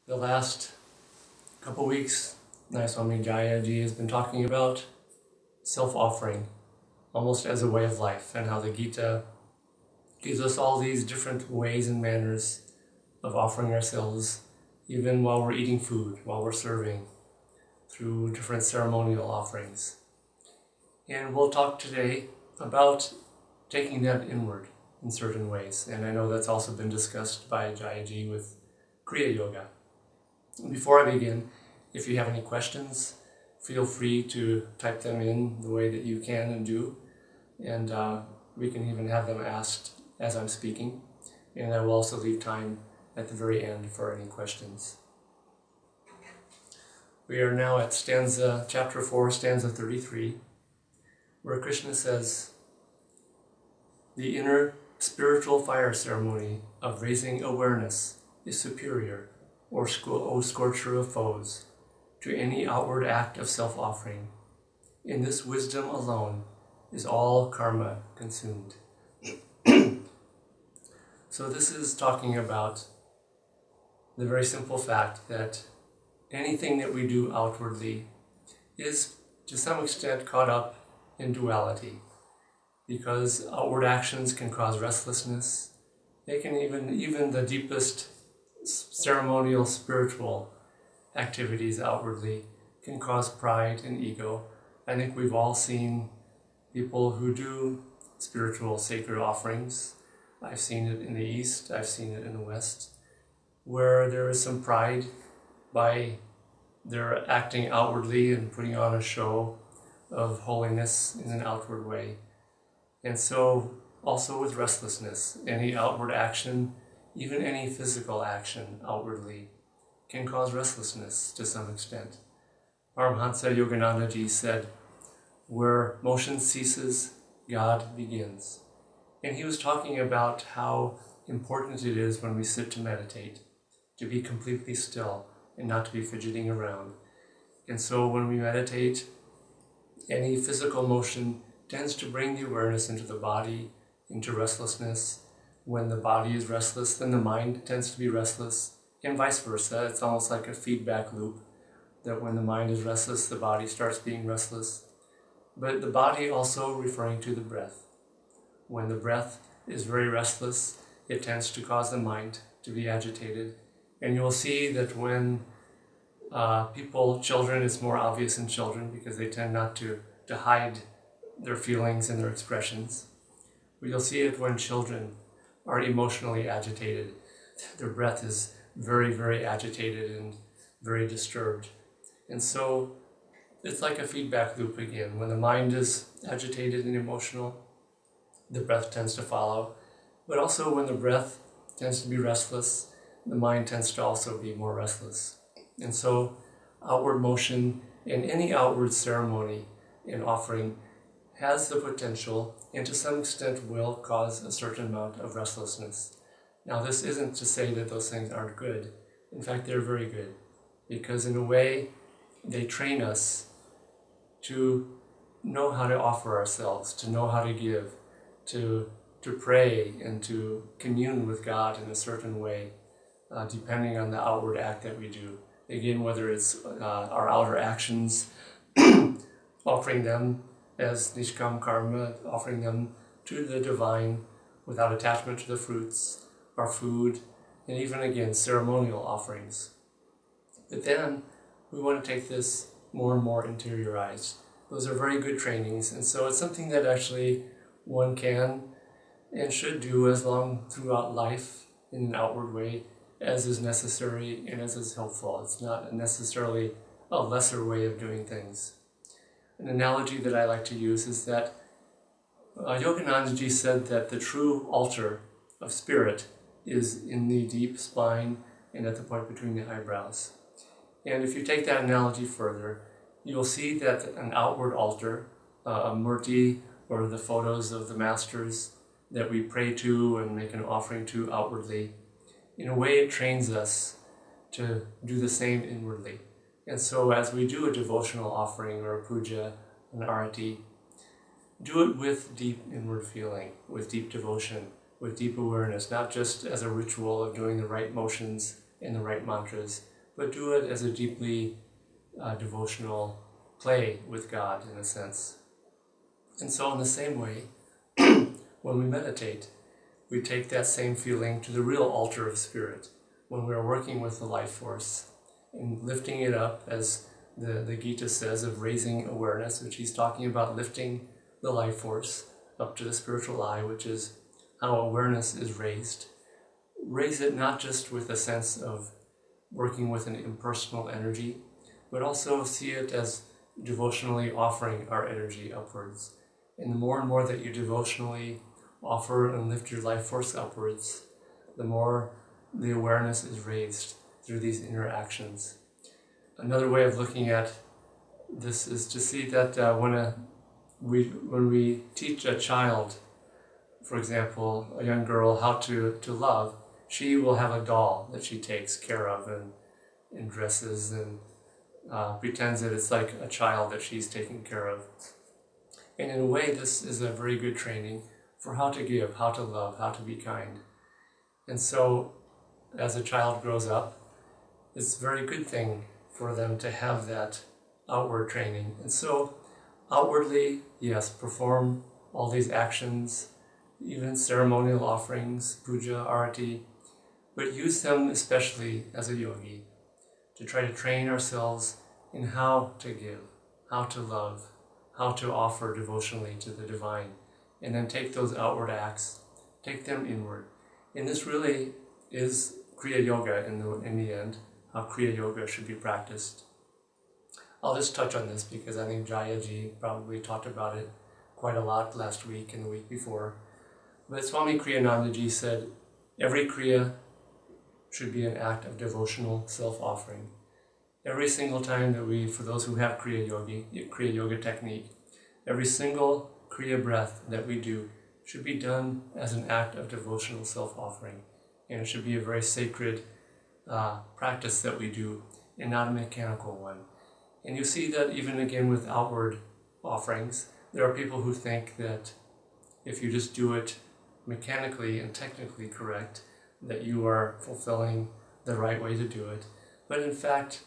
The last couple weeks, Nayaswami Jayaji has been talking about self-offering, almost as a way of life, and how the Gita gives us all these different ways and manners of offering ourselves, even while we're eating food, while we're serving, through different ceremonial offerings. And we'll talk today about taking that inward in certain ways, and I know that's also been discussed by Jayaji with Kriya Yoga. Before I begin, if you have any questions, feel free to type them in the way that you can and do, and we can even have them asked as I'm speaking, and I will also leave time at the very end for any questions. We are now at chapter 4, stanza 33, where Krishna says, "The inner spiritual fire ceremony of raising awareness is superior, O scorcher of foes, to any outward act of self-offering. In this wisdom alone is all karma consumed." So this is talking about the very simple fact that anything that we do outwardly is to some extent caught up in duality, because outward actions can cause restlessness. They can even the deepest ceremonial spiritual activities outwardly can cause pride and ego. I think we've all seen people who do spiritual sacred offerings. I've seen it in the East, I've seen it in the West, where there is some pride by their acting outwardly and putting on a show of holiness in an outward way. And so also with restlessness, any outward action, even any physical action outwardly, can cause restlessness to some extent. Paramhansa Yoganandaji said, "Where motion ceases, God begins." And he was talking about how important it is when we sit to meditate, to be completely still and not to be fidgeting around. And so when we meditate, any physical motion tends to bring the awareness into the body, into restlessness. When the body is restless, then the mind tends to be restless, and vice versa. It's almost like a feedback loop, that when the mind is restless, the body starts being restless. But the body also referring to the breath. When the breath is very restless, it tends to cause the mind to be agitated. And you'll see that when children, it's more obvious in children because they tend not to hide their feelings and their expressions. But you'll see it when children are emotionally agitated. Their breath is very, very agitated and very disturbed. And so it's like a feedback loop again. When the mind is agitated and emotional, the breath tends to follow. But also when the breath tends to be restless, the mind tends to also be more restless. And so outward motion in any outward ceremony and offering has the potential, and to some extent will, cause a certain amount of restlessness. Now, this isn't to say that those things aren't good. In fact, they're very good, because in a way, they train us to know how to offer ourselves, to know how to give, to pray and to commune with God in a certain way, depending on the outward act that we do. Again, whether it's our outer actions, offering them as nishkam karma, offering them to the divine without attachment to the fruits, our food, and even again, ceremonial offerings. But then we want to take this more and more interiorized. Those are very good trainings, and so it's something that actually one can and should do as long throughout life in an outward way as is necessary and as is helpful. It's not necessarily a lesser way of doing things. An analogy that I like to use is that Yoganandaji said that the true altar of spirit is in the deep spine and at the point between the eyebrows. And if you take that analogy further, you'll see that an outward altar, a murti, or the photos of the masters that we pray to and make an offering to outwardly, in a way it trains us to do the same inwardly. And so as we do a devotional offering or a puja, an arati, do it with deep inward feeling, with deep devotion, with deep awareness, not just as a ritual of doing the right motions and the right mantras, but do it as a deeply devotional play with God, in a sense. And so in the same way, when we meditate, we take that same feeling to the real altar of spirit, when we are working with the life force and lifting it up, as the Gita says, of raising awareness, which he's talking about lifting the life force up to the spiritual eye, which is how awareness is raised. Raise it not just with a sense of working with an impersonal energy, but also see it as devotionally offering our energy upwards. And the more and more that you devotionally offer and lift your life force upwards, the more the awareness is raised through these interactions. Another way of looking at this is to see that when we teach a child, for example, a young girl, how to love, she will have a doll that she takes care of and dresses and pretends that it's like a child that she's taking care of. And in a way, this is a very good training for how to give, how to love, how to be kind. And so, as a child grows up, it's a very good thing for them to have that outward training. And so, outwardly, yes, perform all these actions, even ceremonial offerings, puja, arati, but use them especially as a yogi to try to train ourselves in how to give, how to love, how to offer devotionally to the divine, and then take those outward acts, take them inward. And this really is Kriya Yoga in the end, how Kriya Yoga should be practiced. I'll just touch on this because I think Jayaji probably talked about it quite a lot last week and the week before. But Swami Kriyanandaji said, every Kriya should be an act of devotional self-offering. Every single time that we, for those who have Kriya Yoga technique, every single Kriya breath that we do should be done as an act of devotional self-offering. And it should be a very sacred practice that we do, and not a mechanical one. And you see that even again with outward offerings, there are people who think that if you just do it mechanically and technically correct, that you are fulfilling the right way to do it. But in fact,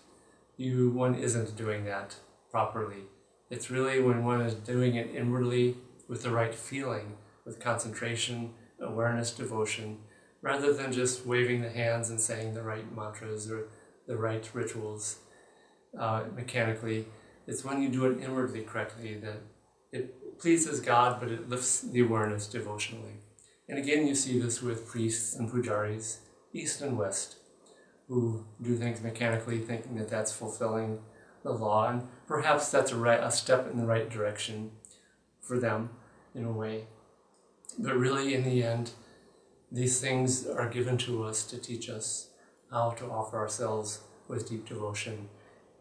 one isn't doing that properly. It's really when one is doing it inwardly with the right feeling, with concentration, awareness, devotion, rather than just waving the hands and saying the right mantras or the right rituals mechanically. It's when you do it inwardly correctly that it pleases God, but it lifts the awareness devotionally. And again, you see this with priests and pujaris, east and west, who do things mechanically, thinking that that's fulfilling the law, and perhaps that's a step in the right direction for them, in a way. But really, in the end, these things are given to us to teach us how to offer ourselves with deep devotion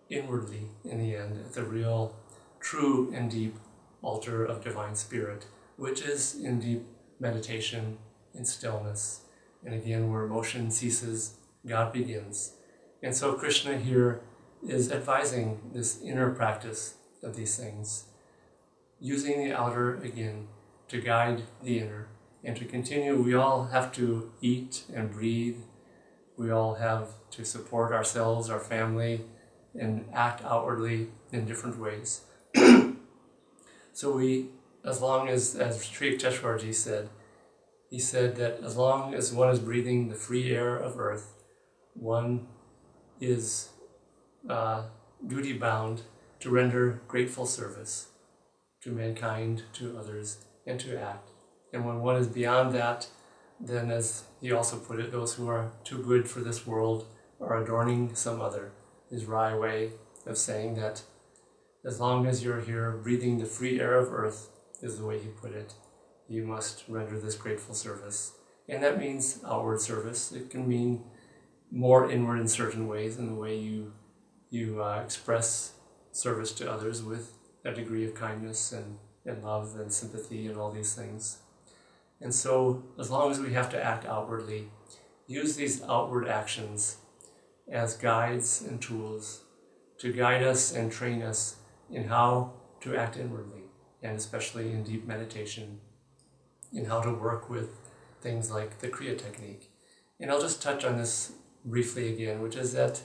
inwardly, in the end, at the real, true and deep altar of divine spirit, which is in deep meditation, in stillness. And again, where motion ceases, God begins. And so Krishna here is advising this inner practice of these things, using the outer, again, to guide the inner, and to continue. We all have to eat and breathe. We all have to support ourselves, our family, and act outwardly in different ways. So as long as Sri Yukteswarji said, he said that as long as one is breathing the free air of earth, one is duty-bound to render grateful service to mankind, to others, and to act. And when one is beyond that, then, as he also put it, those who are too good for this world are adorning some other. His wry way of saying that as long as you're here breathing the free air of earth, is the way he put it, you must render this grateful service. And that means outward service. It can mean more inward in certain ways, in the way you express service to others with a degree of kindness and love and sympathy and all these things. And so, as long as we have to act outwardly, use these outward actions as guides and tools to guide us and train us in how to act inwardly, and especially in deep meditation, in how to work with things like the Kriya technique. And I'll just touch on this briefly again, which is that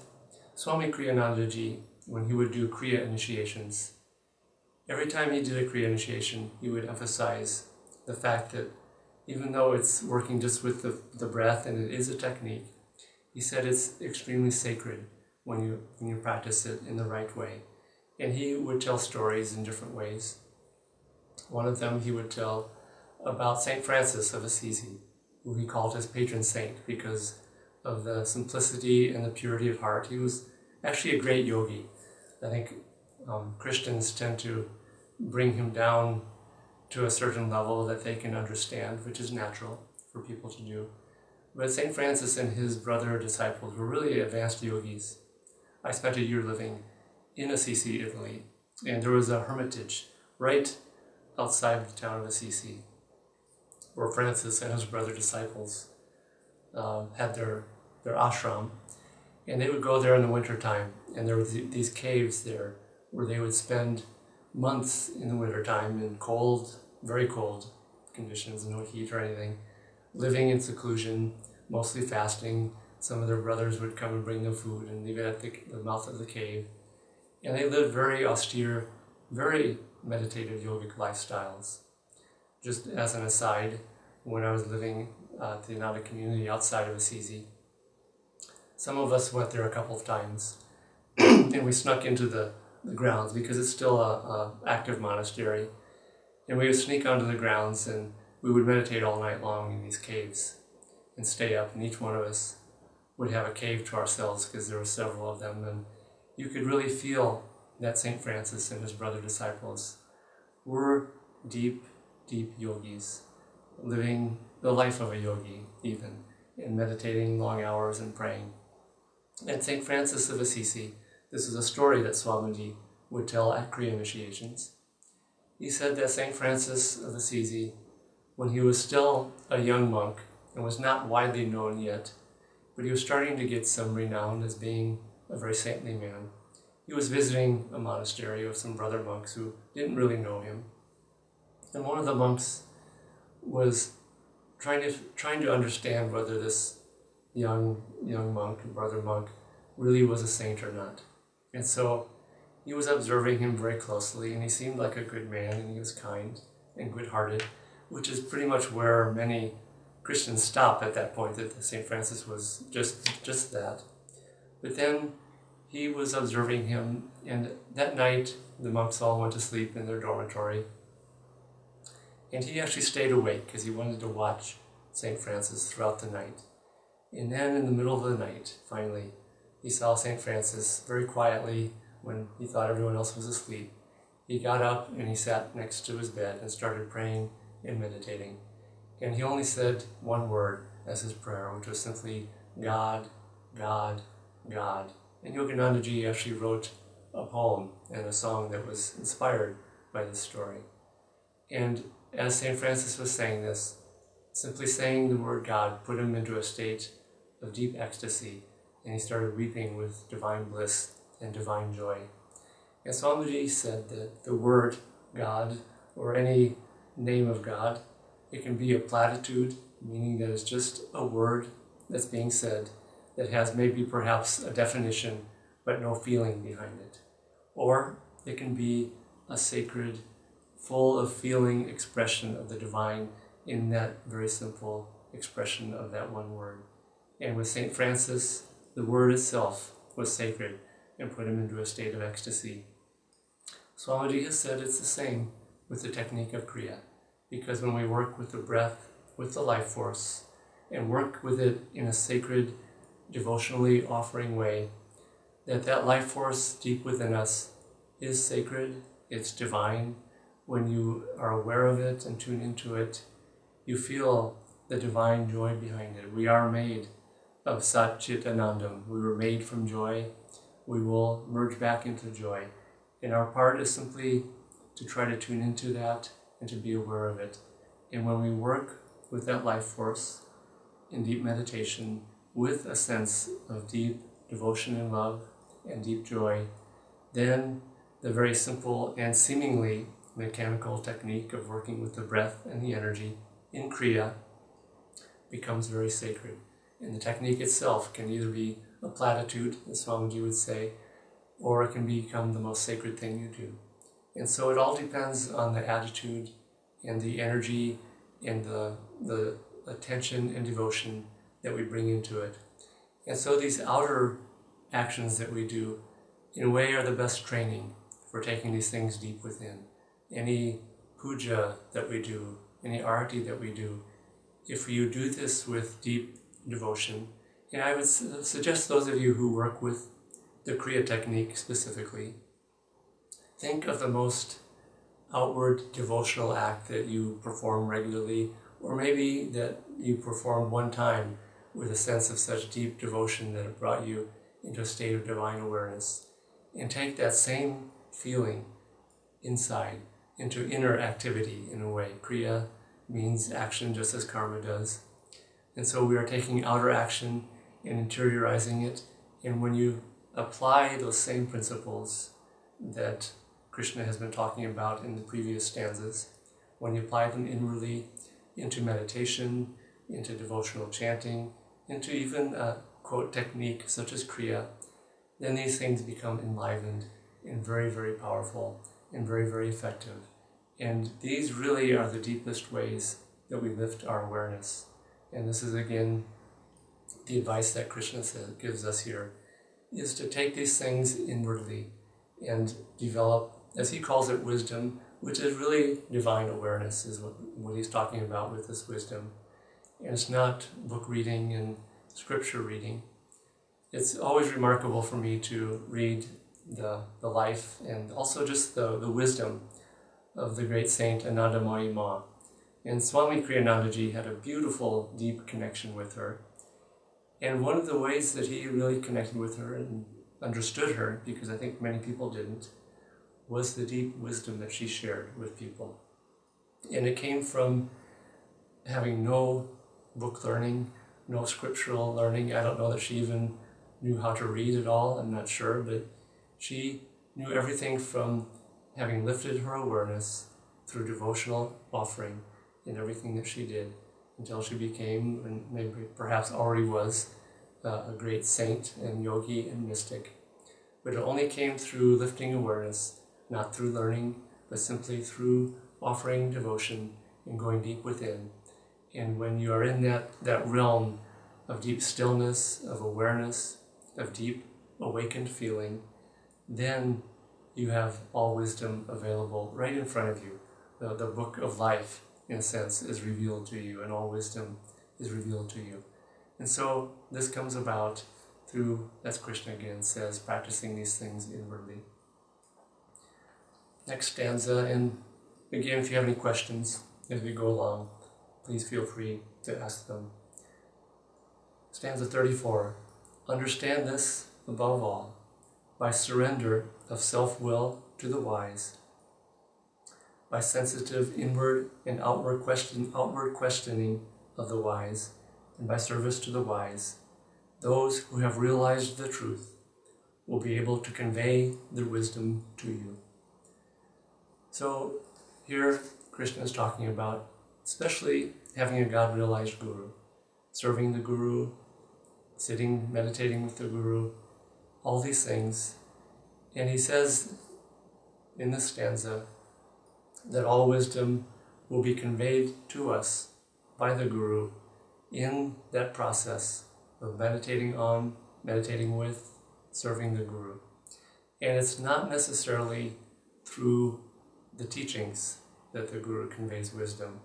Swami Kriyanandaji, when he would do Kriya initiations, every time he did a Kriya initiation, he would emphasize the fact that even though it's working just with the breath and it is a technique, he said it's extremely sacred when you practice it in the right way. And he would tell stories in different ways. One of them he would tell about St. Francis of Assisi, who he called his patron saint because of the simplicity and the purity of heart. He was actually a great yogi. I think Christians tend to bring him down to a certain level that they can understand, which is natural for people to do. But St. Francis and his brother disciples were really advanced yogis. I spent a year living in Assisi, Italy, and there was a hermitage right outside the town of Assisi where Francis and his brother disciples had their ashram, and they would go there in the wintertime, and there were these caves there where they would spend months in the wintertime in cold, very cold conditions, no heat or anything, living in seclusion, mostly fasting. Some of their brothers would come and bring them food and leave it at the mouth of the cave. And they lived very austere, very meditative yogic lifestyles. Just as an aside, when I was living at the Ananda community outside of Assisi, some of us went there a couple of times and we snuck into the grounds because it's still a active monastery. And we would sneak onto the grounds and we would meditate all night long in these caves and stay up, and each one of us would have a cave to ourselves because there were several of them, and you could really feel that St. Francis and his brother disciples were deep, deep yogis, living the life of a yogi even, and meditating long hours and praying. And St. Francis of Assisi, this is a story that Swamiji would tell at Kriya initiations. He said that St. Francis of Assisi, when he was still a young monk and was not widely known yet, but he was starting to get some renown as being a very saintly man, he was visiting a monastery of some brother monks who didn't really know him. And one of the monks was trying to understand whether this young monk, brother monk, really was a saint or not. And so he was observing him very closely, and he seemed like a good man, and he was kind and good-hearted, which is pretty much where many Christians stop at that point, that St. Francis was just that. But then he was observing him, and that night the monks all went to sleep in their dormitory. And he actually stayed awake because he wanted to watch St. Francis throughout the night. And then in the middle of the night, finally, he saw St. Francis very quietly when he thought everyone else was asleep. He got up and he sat next to his bed and started praying and meditating. And he only said one word as his prayer, which was simply, God, God, God. And Yoganandaji actually wrote a poem and a song that was inspired by this story. And as St. Francis was saying this, simply saying the word God put him into a state of deep ecstasy, and he started weeping with divine bliss and divine joy. And Swamiji said that the word God, or any name of God, it can be a platitude, meaning that it's just a word that's being said that has maybe perhaps a definition but no feeling behind it. Or it can be a sacred, full of feeling expression of the divine in that very simple expression of that one word. And with St. Francis, the word itself was sacred and put him into a state of ecstasy. Swamiji has said it's the same with the technique of Kriya, because when we work with the breath, with the life force, and work with it in a sacred, devotionally offering way, that life force deep within us is sacred, it's divine. When you are aware of it and tune into it, you feel the divine joy behind it. We are made of Sat Chit Anandam. We were made from joy. We will merge back into joy. And our part is simply to try to tune into that and to be aware of it. And when we work with that life force in deep meditation with a sense of deep devotion and love and deep joy, then the very simple and seemingly mechanical technique of working with the breath and the energy in Kriya becomes very sacred. And the technique itself can either be a platitude, as Swamiji would say, or it can become the most sacred thing you do. And so it all depends on the attitude and the energy and the attention and devotion that we bring into it. And so these outer actions that we do, in a way, are the best training for taking these things deep within. Any puja that we do, any arati that we do, if you do this with deep devotion, and I would suggest those of you who work with the Kriya technique specifically, think of the most outward devotional act that you perform regularly, or maybe that you performed one time with a sense of such deep devotion that it brought you into a state of divine awareness. And take that same feeling inside into inner activity in a way. Kriya means action just as karma does. And so we are taking outer action and interiorizing it. And when you apply those same principles that Krishna has been talking about in the previous stanzas, when you apply them inwardly into meditation, into devotional chanting, into even a quote technique such as Kriya, then these things become enlivened and very, very powerful and very, very effective. And these really are the deepest ways that we lift our awareness. And this is again the advice that Krishna gives us here, is to take these things inwardly and develop, as he calls it, wisdom, which is really divine awareness, is what he's talking about with this wisdom. And it's not book reading and scripture reading. It's always remarkable for me to read the life and also just the wisdom of the great saint Anandamayi Ma. And Swami Kriyanandaji had a beautiful, deep connection with her. And one of the ways that he really connected with her and understood her, because I think many people didn't, was the deep wisdom that she shared with people. And it came from having no book learning, no scriptural learning. I don't know that she even knew how to read at all, I'm not sure, but she knew everything from having lifted her awareness through devotional offering in everything that she did until she became, and maybe perhaps already was, a great saint and yogi and mystic. But it only came through lifting awareness, not through learning, but simply through offering devotion and going deep within. And when you are in that realm of deep stillness, of awareness, of deep awakened feeling, then you have all wisdom available right in front of you. The book of life, in a sense, is revealed to you, and all wisdom is revealed to you. And so this comes about through, as Krishna again says, practicing these things inwardly. Next stanza, and again, if you have any questions as we go along, please feel free to ask them. Stanza 34. Understand this above all, by surrender of self-will to the wise, by sensitive inward and outward questioning of the wise, and by service to the wise, those who have realized the truth will be able to convey their wisdom to you. So here Krishna is talking about especially having a God-realized guru, serving the guru, sitting, meditating with the guru, all these things. And he says in this stanza that all wisdom will be conveyed to us by the guru in that process of meditating on, meditating with, serving the guru. And it's not necessarily through the teachings that the guru conveys wisdom.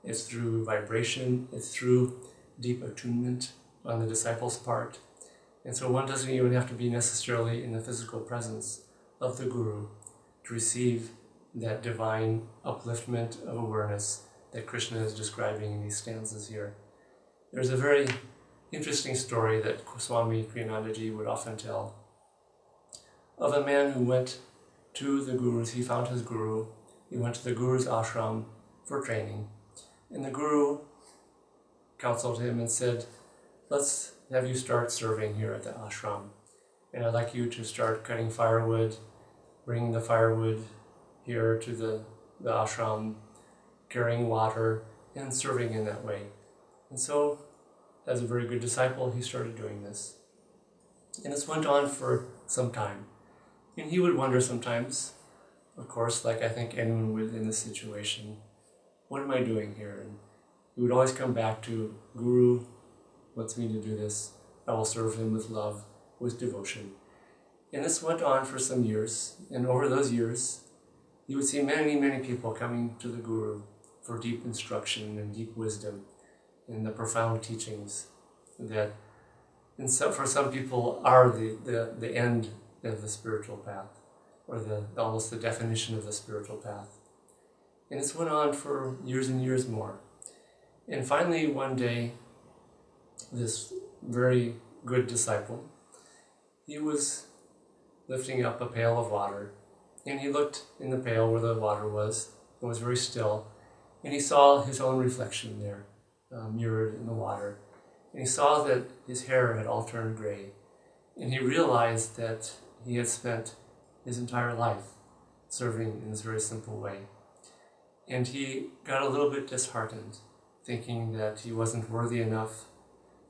It's through vibration, it's through deep attunement on the disciple's part. And so one doesn't even have to be necessarily in the physical presence of the guru to receive that divine upliftment of awareness that Krishna is describing in these stanzas here. There's a very interesting story that Swami Kriyanandaji would often tell of a man who went to the guru's, he found his guru, he went to the guru's ashram for training, and the guru counseled him and said, let's have you start serving here at the ashram, and I'd like you to start cutting firewood, bringing the firewood here to the ashram, carrying water, and serving in that way. And so, as a very good disciple, he started doing this. And this went on for some time. And he would wonder sometimes, of course, like I think anyone would in this situation, what am I doing here? And he would always come back to, Guru wants me to do this. I will serve him with love, with devotion. And this went on for some years. And over those years, he would see many, many people coming to the Guru for deep instruction and deep wisdom and the profound teachings that for some people are the end of the spiritual path, or almost the definition of the spiritual path. And this went on for years and years more. And finally, one day, this very good disciple, he was lifting up a pail of water, and he looked in the pail where the water was. It was very still, and he saw his own reflection there, mirrored in the water. And he saw that his hair had all turned gray, and he realized that he had spent his entire life serving in this very simple way. And he got a little bit disheartened, thinking that he wasn't worthy enough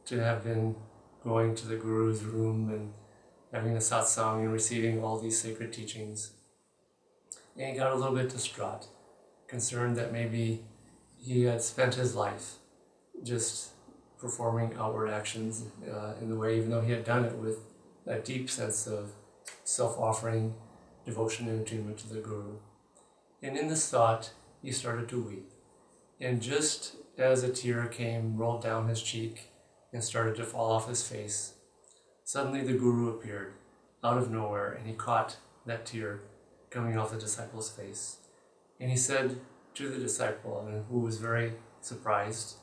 to have been going to the Guru's room and having a satsang and receiving all these sacred teachings. And he got a little bit distraught, concerned that maybe he had spent his life just performing outward actions in the way, even though he had done it with a deep sense of self-offering, devotion and attunement to the Guru. And in this thought, he started to weep. And just as a tear rolled down his cheek and started to fall off his face, suddenly the Guru appeared out of nowhere, and he caught that tear coming off the disciple's face. And he said to the disciple, who was very surprised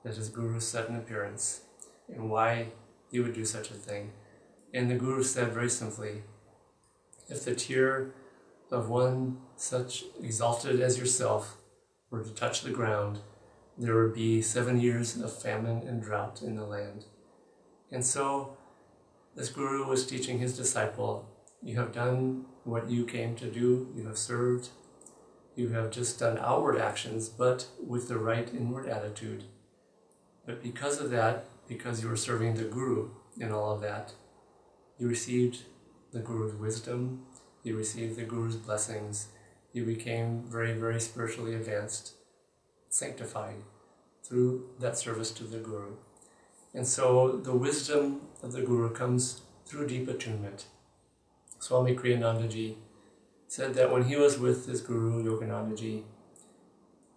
that his Guru sudden appearance and why he would do such a thing. And the Guru said very simply, if the tear of one such exalted as yourself were to touch the ground, there would be 7 years of famine and drought in the land. And so this Guru was teaching his disciple, you have done what you came to do, you have served, you have just done outward actions, but with the right inward attitude. But because of that, because you were serving the Guru in all of that, you received the Guru's wisdom, you received the Guru's blessings, you became very, very spiritually advanced, sanctified through that service to the Guru. And so the wisdom of the Guru comes through deep attunement. Swami Kriyanandaji said that when he was with his Guru, Yoganandaji,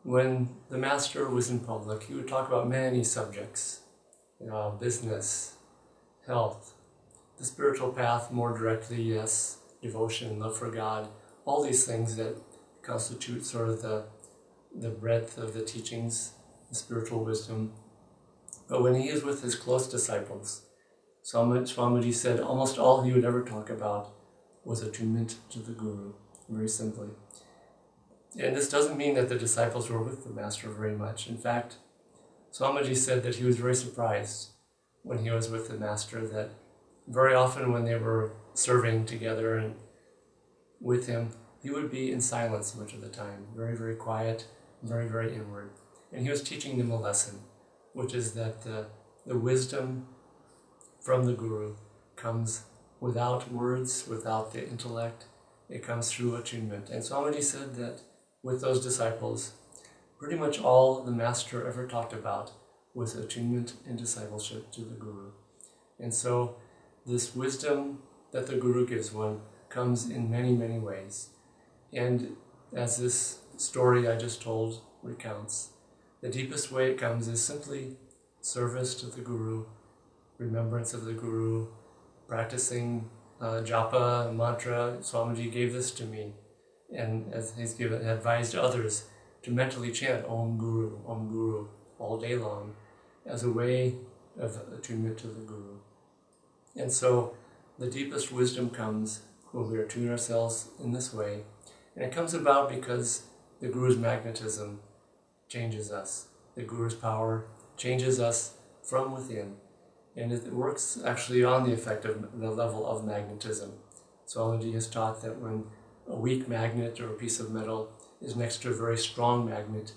when the master was in public, he would talk about many subjects, business, health, the spiritual path more directly, yes, devotion, love for God, all these things that constitute sort of the breadth of the teachings, the spiritual wisdom. But when he is with his close disciples, Swamiji said almost all he would ever talk about was attunement to the Guru, very simply. And this doesn't mean that the disciples were with the Master very much. In fact, Swamiji said that he was very surprised when he was with the Master, that very often when they were serving together and with him, he would be in silence much of the time, very, very quiet, very, very inward. And he was teaching them a lesson, which is that the wisdom from the Guru comes without words, without the intellect. It comes through attunement. And Swamiji said that with those disciples, pretty much all the Master ever talked about was attunement and discipleship to the Guru. And so this wisdom that the Guru gives one comes in many, many ways. And as this story I just told recounts, the deepest way it comes is simply service to the Guru, remembrance of the Guru, practicing japa, mantra. Swamiji gave this to me, and as he's advised others to mentally chant Om Guru all day long as a way of attunement to the Guru. And so the deepest wisdom comes when we attune ourselves in this way, and it comes about because the Guru's magnetism changes us. The Guru's power changes us from within, and it works actually on the effect of the level of magnetism. Swamiji has taught that when a weak magnet or a piece of metal is next to a very strong magnet,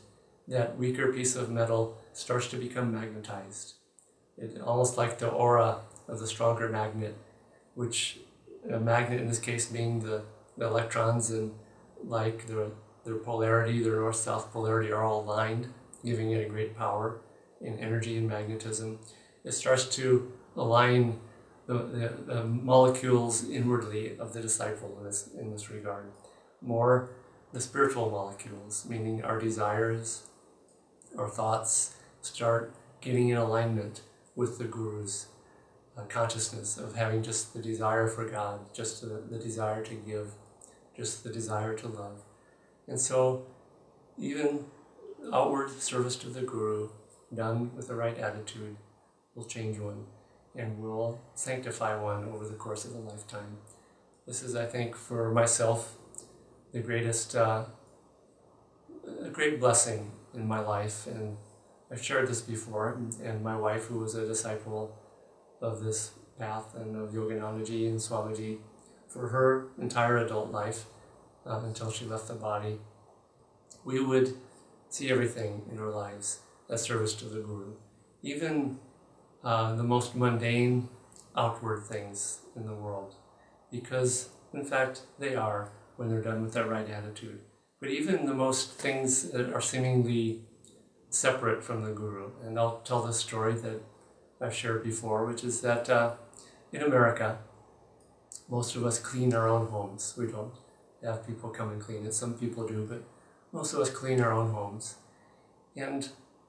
that weaker piece of metal starts to become magnetized. It almost like the aura of the stronger magnet which a magnet in this case being the electrons, and like their polarity, their north-south polarity are all aligned, giving it a great power in energy and magnetism. It starts to align the molecules inwardly of the disciple in this regard. More the spiritual molecules, meaning our desires, our thoughts, start getting in alignment with the Guru's consciousness of having just the desire for God, just the desire to give, just the desire to love. And so even outward service to the Guru, done with the right attitude, will change one and will sanctify one over the course of a lifetime. This is, I think, for myself, the greatest, a great blessing in my life. And I've shared this before, and my wife, who was a disciple of this path and of Yoganandaji and Swamiji for her entire adult life until she left the body, we would see everything in our lives as service to the Guru. Even the most mundane outward things in the world, because in fact they are when they're done with that right attitude. But even the most things that are seemingly separate from the Guru, and I'll tell this story that I've shared before, which is that in America, most of us clean our own homes. We don't have people come and clean it. Some people do, but most of us clean our own homes. And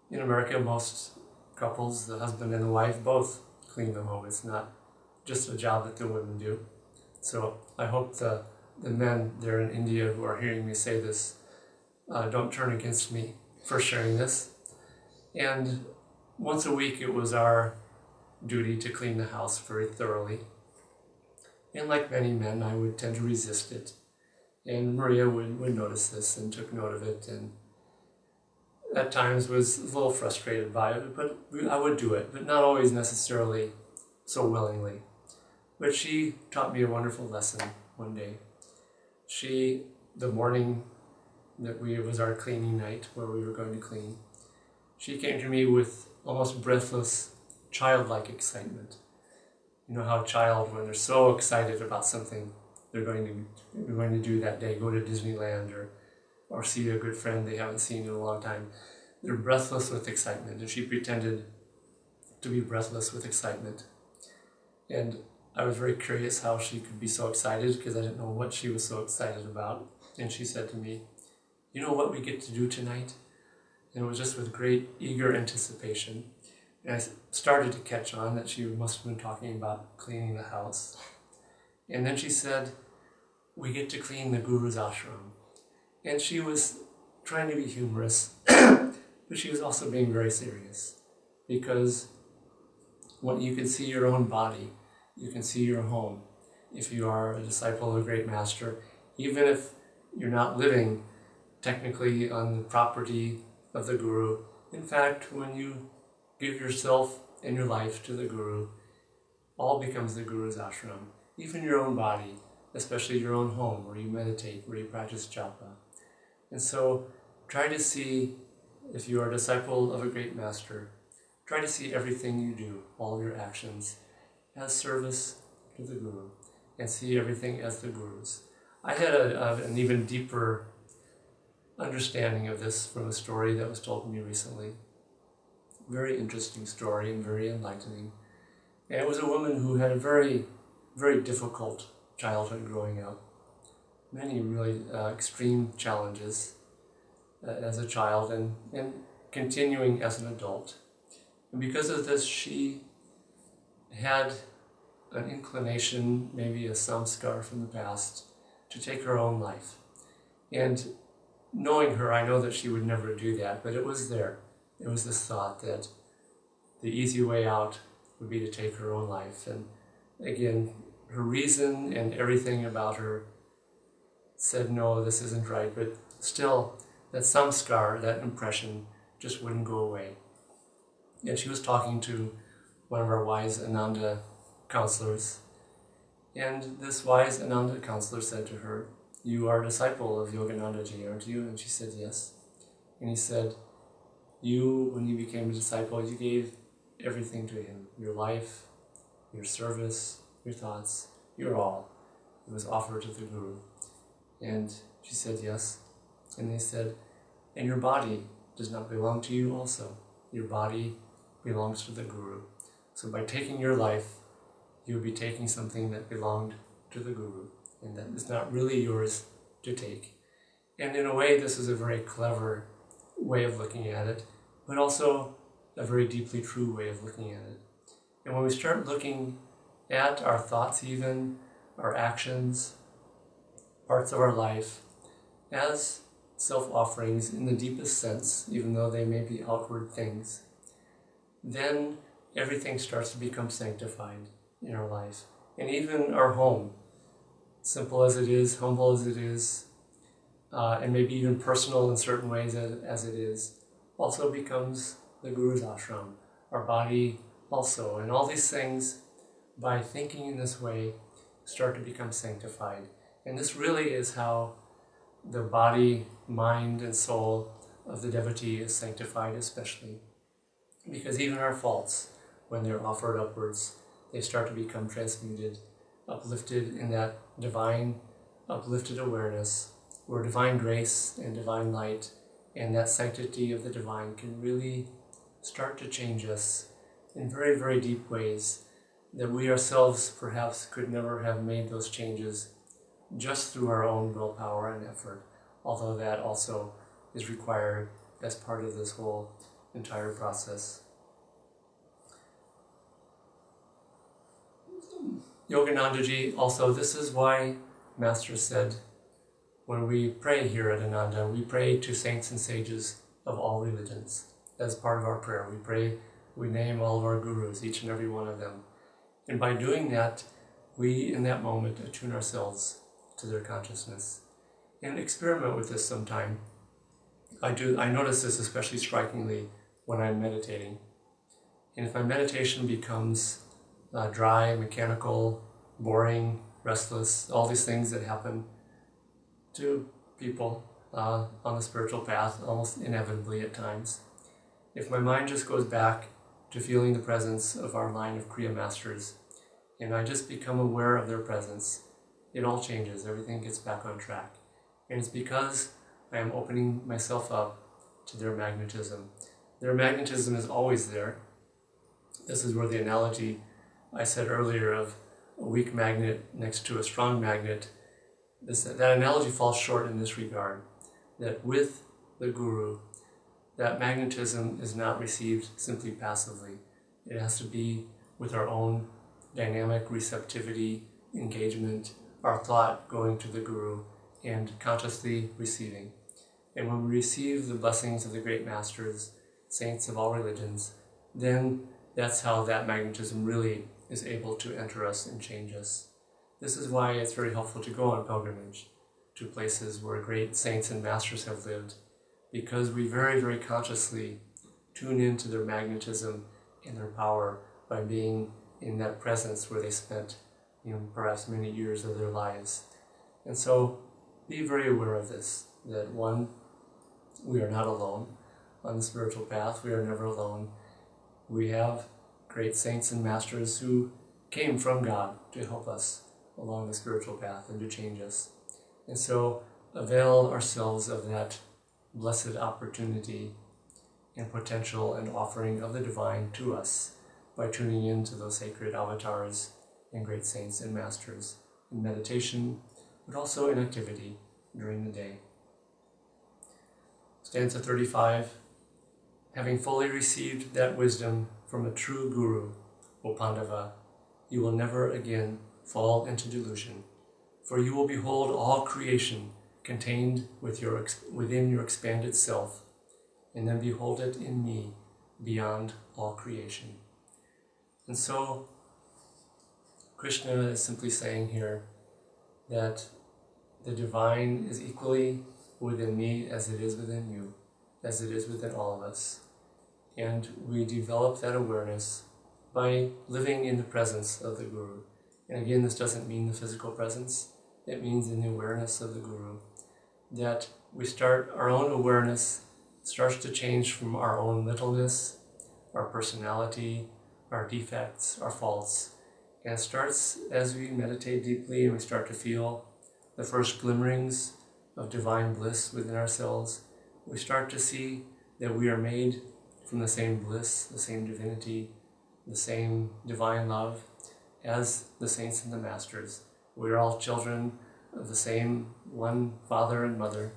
in America, most couples, the husband and the wife, both clean the home. It's not just a job that the women do. So I hope the men there in India who are hearing me say this don't turn against me for sharing this. And once a week it was our duty to clean the house very thoroughly. And like many men, I would tend to resist it. And Maria would notice this and took note of it, and at times was a little frustrated by it, but I would do it, but not always necessarily so willingly. But she taught me a wonderful lesson one day. The morning that was our cleaning night, where we were going to clean, she came to me with almost breathless, childlike excitement. You know how a child, when they're so excited about something they're going to do that day, go to Disneyland or see a good friend they haven't seen in a long time, they're breathless with excitement, and she pretended to be breathless with excitement. And I was very curious how she could be so excited, because I didn't know what she was so excited about. And she said to me, "You know what we get to do tonight?" And it was just with great eager anticipation. And I started to catch on that she must have been talking about cleaning the house. And then she said, "We get to clean the Guru's ashram." And she was trying to be humorous, but she was also being very serious. Because when you can see your own body, you can see your home. If you are a disciple of a great master, even if you're not living technically on the property of the Guru, in fact, when you give yourself and your life to the Guru, all becomes the Guru's ashram. Even your own body, especially your own home, where you meditate, where you practice japa. And so try to see, if you are a disciple of a great master, try to see everything you do, all your actions, as service to the Guru, and see everything as the Guru's. I had an even deeper understanding of this from a story that was told to me recently. Very interesting story and very enlightening. And it was a woman who had a very, very difficult childhood growing up. Many really extreme challenges as a child and continuing as an adult. And because of this, she had an inclination, maybe a samskar from the past, to take her own life. And knowing her, I know that she would never do that, but it was there. It was this thought that the easy way out would be to take her own life. And again, her reason and everything about her said, no, this isn't right, but still, that samskar, that impression, just wouldn't go away. And she was talking to one of our wise Ananda counselors, and this wise Ananda counselor said to her, "You are a disciple of Yoganandaji, aren't you?" And she said, "Yes." And he said, "You, when you became a disciple, you gave everything to him, your life, your service, your thoughts. your all. It was offered to the Guru. And she said yes. And they said, and your body does not belong to you also. Your body belongs to the Guru. So by taking your life, you'll be taking something that belonged to the Guru, and that is not really yours to take. And in a way, this is a very clever way of looking at it, but also a very deeply true way of looking at it. And when we start looking at our thoughts even, our actions, parts of our life, as self-offerings in the deepest sense, even though they may be outward things, then everything starts to become sanctified in our life. And even our home, simple as it is, humble as it is, and maybe even personal in certain ways as it is, also becomes the Guru's ashram. Our body also. And all these things, by thinking in this way, start to become sanctified. And this really is how the body, mind, and soul of the devotee is sanctified especially. Because even our faults, when they're offered upwards, they start to become transmuted, uplifted in that divine, uplifted awareness, where divine grace and divine light and that sanctity of the divine can really start to change us in very, very deep ways that we ourselves perhaps could never have made those changes just through our own willpower and effort, although that also is required as part of this whole entire process. Yoganandaji also, this is why Master said, when we pray here at Ananda, we pray to saints and sages of all religions. As part of our prayer, we pray, we name all of our gurus, each and every one of them. And by doing that, we, in that moment, attune ourselves to their consciousness. And experiment with this sometime. I notice this especially strikingly when I'm meditating. And if my meditation becomes dry, mechanical, boring, restless, all these things that happen to people on the spiritual path, almost inevitably at times. If my mind just goes back to feeling the presence of our line of Kriya Masters, and I just become aware of their presence, it all changes, everything gets back on track. And it's because I am opening myself up to their magnetism. Their magnetism is always there. This is where the analogy I said earlier of a weak magnet next to a strong magnet, that analogy falls short in this regard, that with the Guru, that magnetism is not received simply passively. It has to be with our own dynamic receptivity, engagement, our thought going to the Guru, and consciously receiving. And when we receive the blessings of the great masters, saints of all religions, then that's how that magnetism really is able to enter us and change us. This is why it's very helpful to go on pilgrimage to places where great saints and masters have lived, because we very, very consciously tune into their magnetism and their power by being in that presence where they spent, perhaps many years of their lives. And so be very aware of this, that one, we are not alone on the spiritual path. We are never alone. We have great saints and masters who came from God to help us along the spiritual path and to change us. And so avail ourselves of that blessed opportunity and potential and offering of the divine to us by tuning in to those sacred avatars and great saints and masters in meditation, but also in activity during the day. Stanza 35. Having fully received that wisdom from a true Guru, O Pandava, you will never again fall into delusion, for you will behold all creation contained within your expanded self, and then behold it in me beyond all creation. And so, Krishna is simply saying here that the divine is equally within me as it is within you, as it is within all of us. And we develop that awareness by living in the presence of the Guru. And again, this doesn't mean the physical presence. It means in the awareness of the Guru. That we start, our own awareness starts to change from our own littleness, our personality, our defects, our faults, And it starts as we meditate deeply and we start to feel the first glimmerings of divine bliss within ourselves. We start to see that we are made from the same bliss, the same divinity, the same divine love as the saints and the masters. We are all children of the same one father and mother,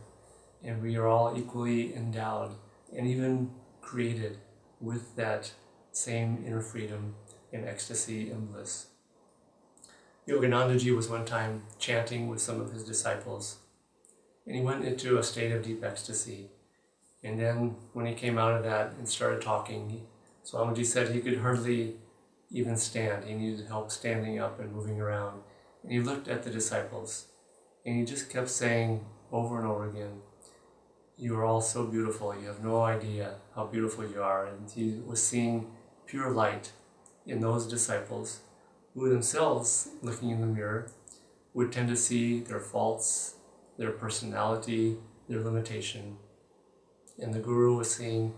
and we are all equally endowed and even created with that same inner freedom and ecstasy and bliss. Yoganandaji was one time chanting with some of his disciples, and he went into a state of deep ecstasy. And then when he came out of that and started talking, Swamiji said he could hardly even stand. He needed help standing up and moving around. And he looked at the disciples, and he just kept saying over and over again, "You are all so beautiful. You have no idea how beautiful you are." And he was seeing pure light in those disciples who themselves, looking in the mirror, would tend to see their faults, their personality, their limitation. And the Guru was seeing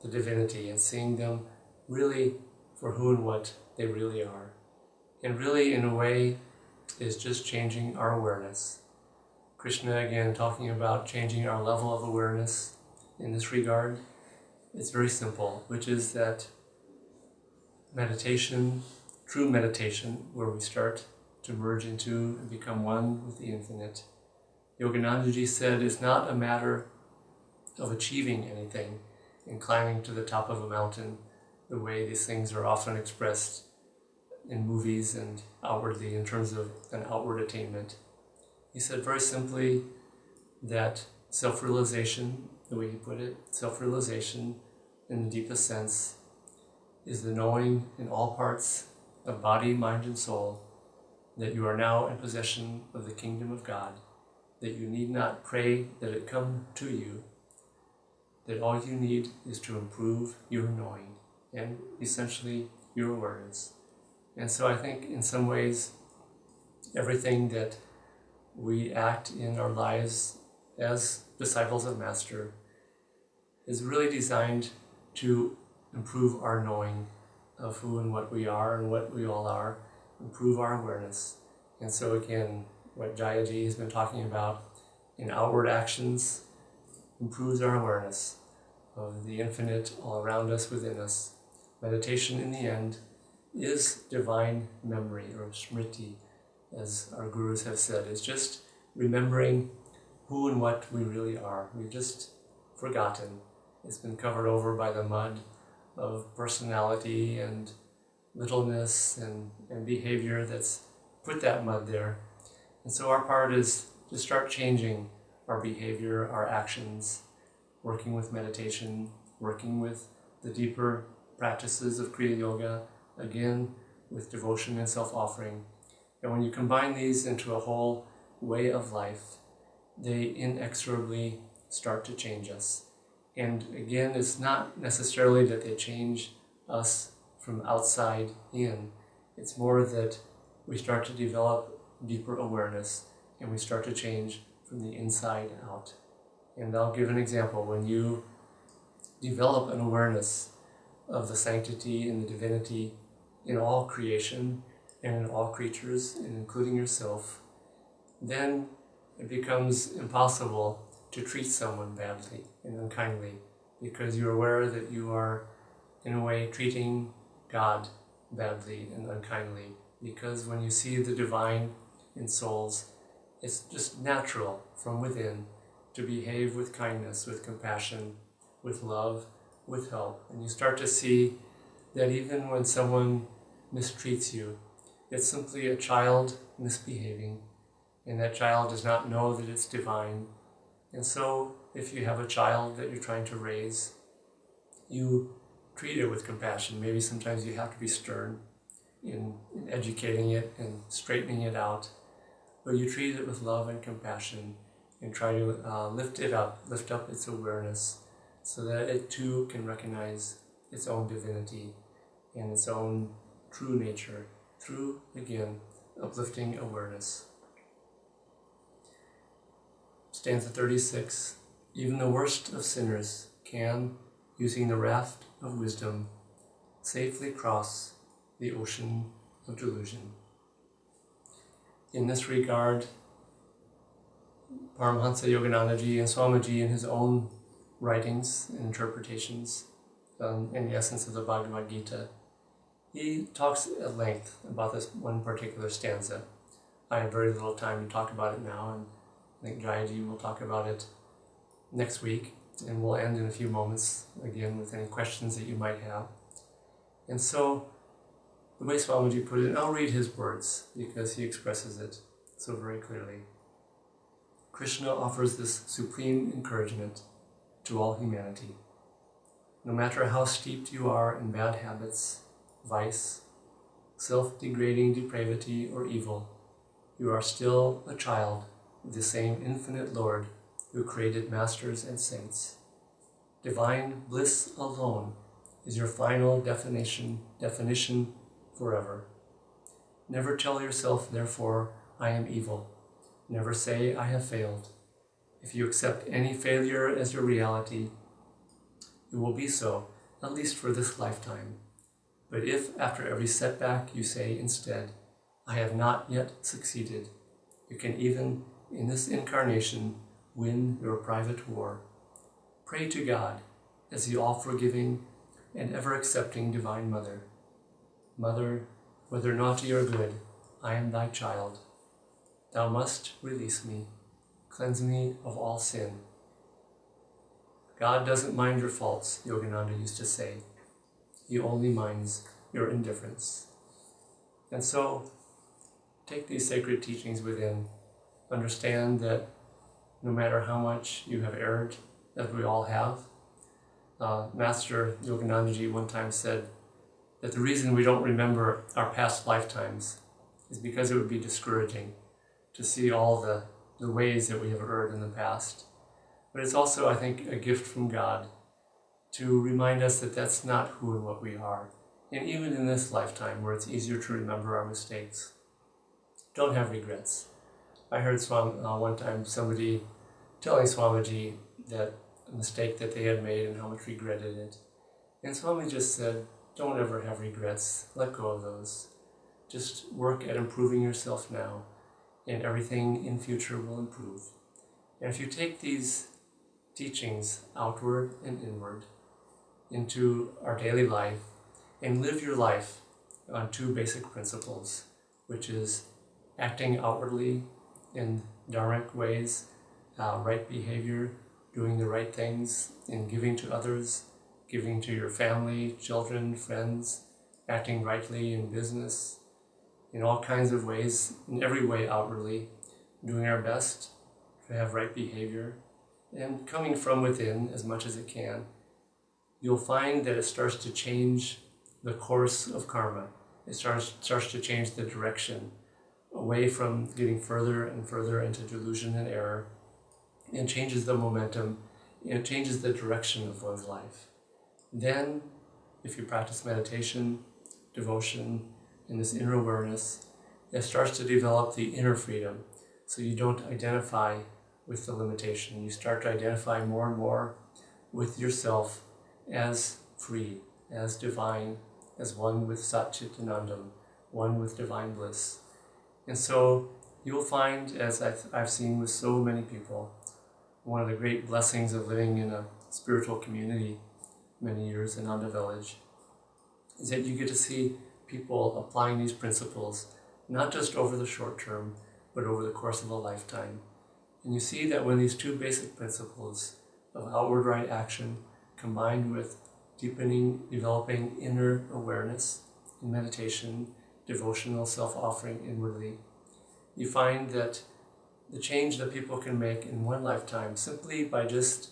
the divinity and seeing them really for who and what they really are. And really, in a way, is just changing our awareness. Krishna, again, talking about changing our level of awareness in this regard. It's very simple, which is that meditation, true meditation, where we start to merge into and become one with the infinite. Yoganandaji said it's not a matter of achieving anything and climbing to the top of a mountain the way these things are often expressed in movies and outwardly in terms of an outward attainment. He said very simply that self-realization, the way he put it, self-realization in the deepest sense is the knowing in all parts of body, mind, and soul that you are now in possession of the kingdom of God, that you need not pray that it come to you, that all you need is to improve your knowing and essentially your awareness. And so I think in some ways everything that we act in our lives as disciples of Master is really designed to improve our knowing of who and what we are and what we all are, improve our awareness. And so again, what Jayaji has been talking about in outward actions improves our awareness of the infinite all around us, within us. Meditation in the end is divine memory, or smriti, as our gurus have said. It's just remembering who and what we really are. We've just forgotten. It's been covered over by the mud of personality and littleness and behavior that's put that mud there. And so our part is to start changing our behavior, our actions, working with meditation, working with the deeper practices of Kriya Yoga, again with devotion and self-offering. And when you combine these into a whole way of life, they inexorably start to change us. And again, it's not necessarily that they change us from outside in. It's more that we start to develop deeper awareness and we start to change from the inside out. And I'll give an example. When you develop an awareness of the sanctity and the divinity in all creation and in all creatures, and including yourself, then it becomes impossible to treat someone badly and unkindly, because you're aware that you are, in a way, treating God badly and unkindly. Because when you see the divine in souls, it's just natural from within to behave with kindness, with compassion, with love, with help. And you start to see that even when someone mistreats you, it's simply a child misbehaving, and that child does not know that it's divine. And so if you have a child that you're trying to raise, you treat it with compassion. Maybe sometimes you have to be stern in educating it and straightening it out, but you treat it with love and compassion and try to lift up its awareness, so that it too can recognize its own divinity and its own true nature through, again, uplifting awareness. Stanza 36. Even the worst of sinners can, using the raft of wisdom, safely cross the ocean of delusion. In this regard, Paramahansa Yoganandaji and Swamiji, in his own writings and interpretations in the essence of the Bhagavad Gita, he talks at length about this one particular stanza. I have very little time to talk about it now, and I think Jayaji will talk about it next week, and we'll end in a few moments again with any questions that you might have. And so, the way Swamiji put it, and I'll read his words because he expresses it so very clearly. Krishna offers this supreme encouragement to all humanity. No matter how steeped you are in bad habits, vice, self-degrading depravity, or evil, you are still a child of the same infinite Lord who created masters and saints. Divine bliss alone is your final definition forever. Never tell yourself, therefore, I am evil. Never say, I have failed. If you accept any failure as your reality, it will be so, at least for this lifetime. But if, after every setback, you say instead, I have not yet succeeded, you can even, in this incarnation, win your private war. Pray to God as the all-forgiving and ever-accepting Divine Mother. Mother, whether naughty or good, I am thy child. Thou must release me, cleanse me of all sin. God doesn't mind your faults, Yogananda used to say. He only minds your indifference. And so, take these sacred teachings within. Understand that no matter how much you have erred, as we all have, Master Yoganandaji one time said that the reason we don't remember our past lifetimes is because it would be discouraging to see all the ways that we have erred in the past. But it's also, I think, a gift from God to remind us that that's not who and what we are. And even in this lifetime, where it's easier to remember our mistakes, don't have regrets. I heard one time somebody telling Swamiji that a mistake that they had made and how much regretted it. And Swami just said, don't ever have regrets. Let go of those. Just work at improving yourself now, and everything in future will improve. And if you take these teachings outward and inward into our daily life and live your life on two basic principles, which is acting outwardly in dharmic ways, right behavior, doing the right things, and giving to others, giving to your family, children, friends, acting rightly in business, in all kinds of ways, in every way outwardly, doing our best to have right behavior, and coming from within as much as it can, you'll find that it starts to change the course of karma. It starts to change the direction away from getting further and further into delusion and error, and changes the momentum, and changes the direction of one's life. Then, if you practice meditation, devotion, and this inner awareness, it starts to develop the inner freedom, so you don't identify with the limitation. You start to identify more and more with yourself as free, as divine, as one with Sat Chit Anandam, one with divine bliss. And so you'll find, as I've seen with so many people, one of the great blessings of living in a spiritual community many years in Nanda Village is that you get to see people applying these principles, not just over the short term, but over the course of a lifetime. And you see that when these two basic principles of outward right action combined with deepening, developing inner awareness in meditation, devotional self-offering inwardly, you find that the change that people can make in one lifetime simply by just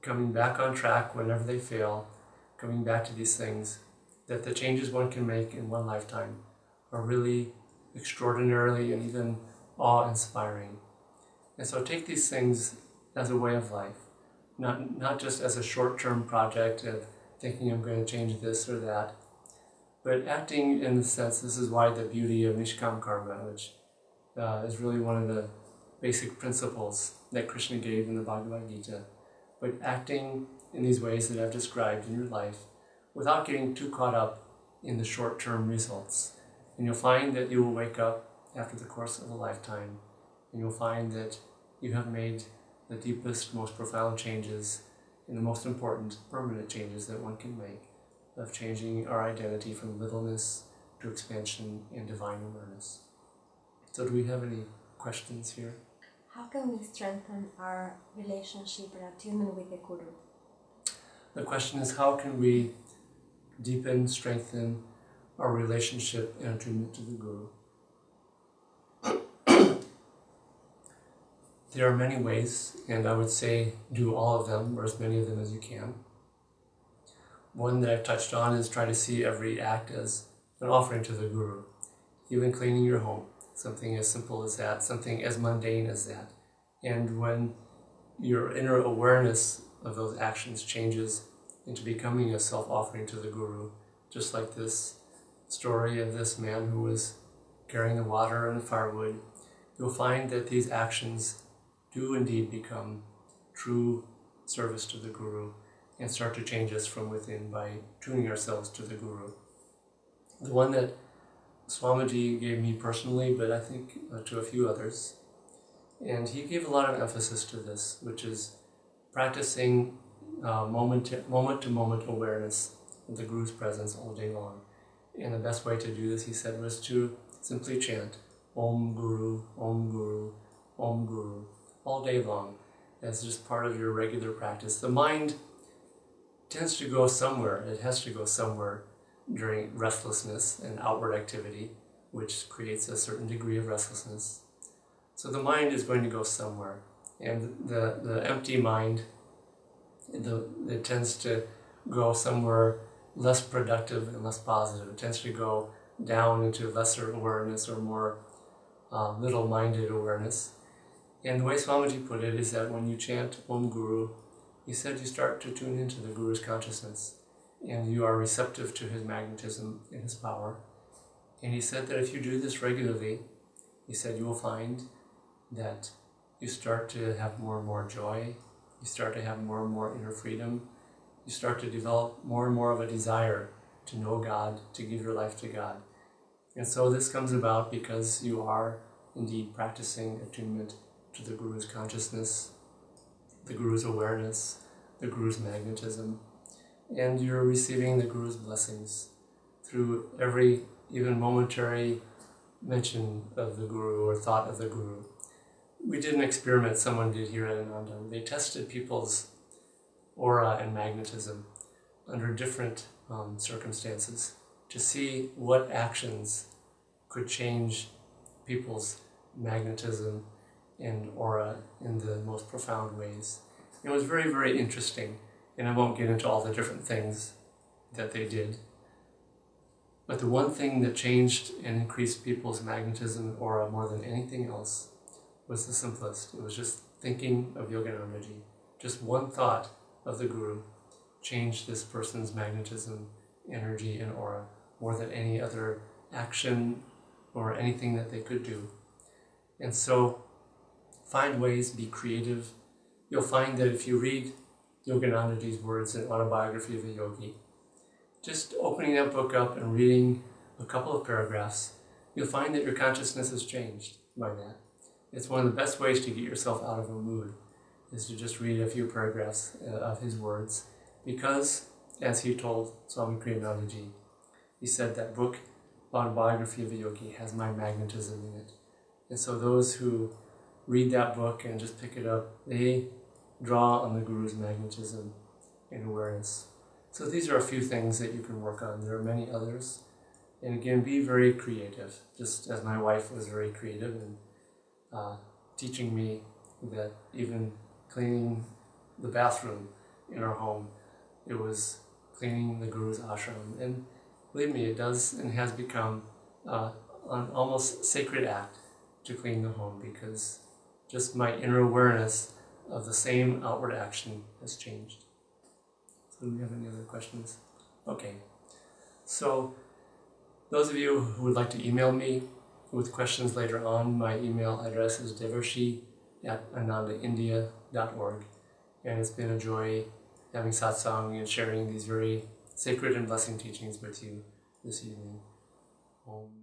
coming back on track whenever they fail, coming back to these things, that the changes one can make in one lifetime are really extraordinarily and even awe-inspiring. And so take these things as a way of life, not just as a short-term project of thinking I'm going to change this or that, but acting in the sense, this is why the beauty of Nishkam Karma, which is really one of the basic principles that Krishna gave in the Bhagavad Gita, but acting in these ways that I've described in your life without getting too caught up in the short-term results. And you'll find that you will wake up after the course of a lifetime, and you'll find that you have made the deepest, most profound changes and the most important permanent changes that one can make, of changing our identity from littleness to expansion and divine awareness. So do we have any questions here? How can we strengthen our relationship or attunement with the Guru? The question is, how can we deepen, strengthen our relationship and attunement to the Guru? There are many ways, and I would say do all of them, or as many of them as you can. One that I've touched on is try to see every act as an offering to the Guru. Even cleaning your home, something as simple as that, something as mundane as that. And when your inner awareness of those actions changes into becoming a self-offering to the Guru, just like this story of this man who was carrying the water and the firewood, you'll find that these actions do indeed become true service to the Guru and start to change us from within by tuning ourselves to the Guru. The one that Swamiji gave me personally, but I think to a few others, and he gave a lot of emphasis to this, which is practicing moment-to-moment awareness of the Guru's presence all day long. And the best way to do this, he said, was to simply chant Om Guru, Om Guru, Om Guru, all day long, as just part of your regular practice. The mind tends to go somewhere. It has to go somewhere during restlessness and outward activity, which creates a certain degree of restlessness. So the mind is going to go somewhere. And the empty mind, it tends to go somewhere less productive and less positive. It tends to go down into lesser awareness or more little-minded awareness. And the way Swamiji put it is that when you chant Om Guru, he said you start to tune into the Guru's consciousness, and you are receptive to his magnetism and his power. And he said that if you do this regularly, he said you will find that you start to have more and more joy, you start to have more and more inner freedom, you start to develop more and more of a desire to know God, to give your life to God. And so this comes about because you are indeed practicing attunement to the Guru's consciousness, the Guru's awareness, the Guru's magnetism, and you're receiving the Guru's blessings through every even momentary mention of the Guru or thought of the Guru. We did an experiment someone did here at Ananda. They tested people's aura and magnetism under different circumstances to see what actions could change people's magnetism and aura in the most profound ways. It was very, very interesting, and I won't get into all the different things that they did. But the one thing that changed and increased people's magnetism and aura more than anything else was the simplest. It was just thinking of Yoganandaji. Just one thought of the Guru changed this person's magnetism, energy, and aura more than any other action or anything that they could do. And so, find ways, be creative. You'll find that if you read Yoganandaji's words in Autobiography of a Yogi, just opening that book up and reading a couple of paragraphs, you'll find that your consciousness has changed by that. It's one of the best ways to get yourself out of a mood, is to just read a few paragraphs of his words, because, as he told Swami Kriyanandaji, he said that book, Autobiography of a Yogi, has my magnetism in it. And so those who read that book and just pick it up, they draw on the Guru's magnetism and awareness. So these are a few things that you can work on. There are many others. And again, be very creative, just as my wife was very creative in teaching me that even cleaning the bathroom in our home, it was cleaning the Guru's ashram. And believe me, it does and has become an almost sacred act to clean the home, because just my inner awareness of the same outward action has changed. So do we have any other questions? Okay. So those of you who would like to email me with questions later on, my email address is devarshi@anandaindia.org. And it's been a joy having satsang and sharing these very sacred and blessing teachings with you this evening. Om.